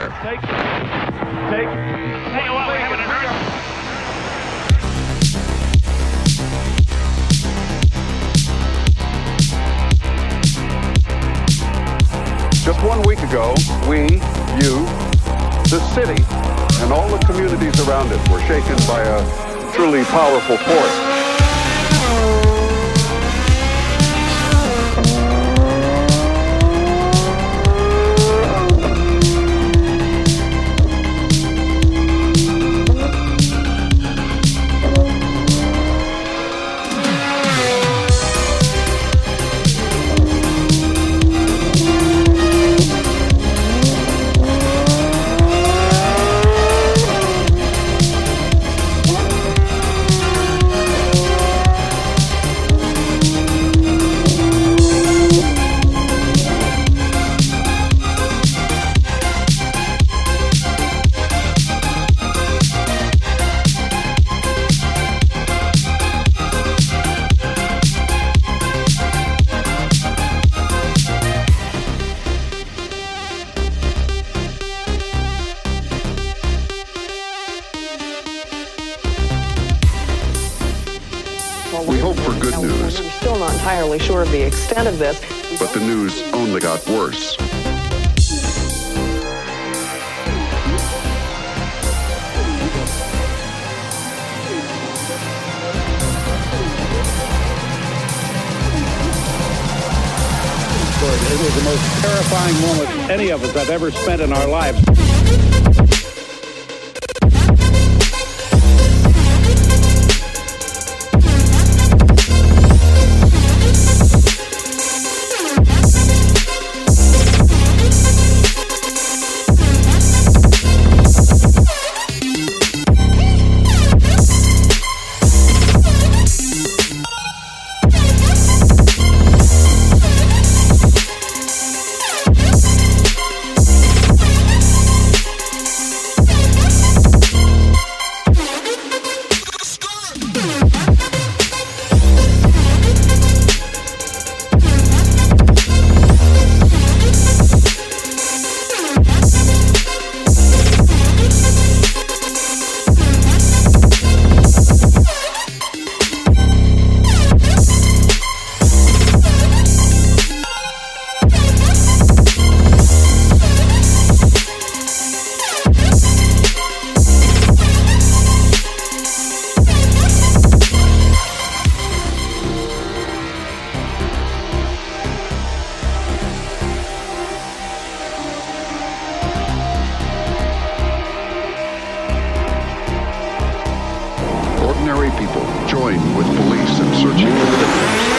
Take. Hey, what? We're having an earthquake. Just 1 week ago, we, you, the city, and all the communities around it were shaken by a truly powerful force. We hope for good news. We're still not entirely sure of the extent of this. But the news only got worse. It was the most terrifying moment any of us have ever spent in our lives. Ordinary people joined with police in searching for the victims.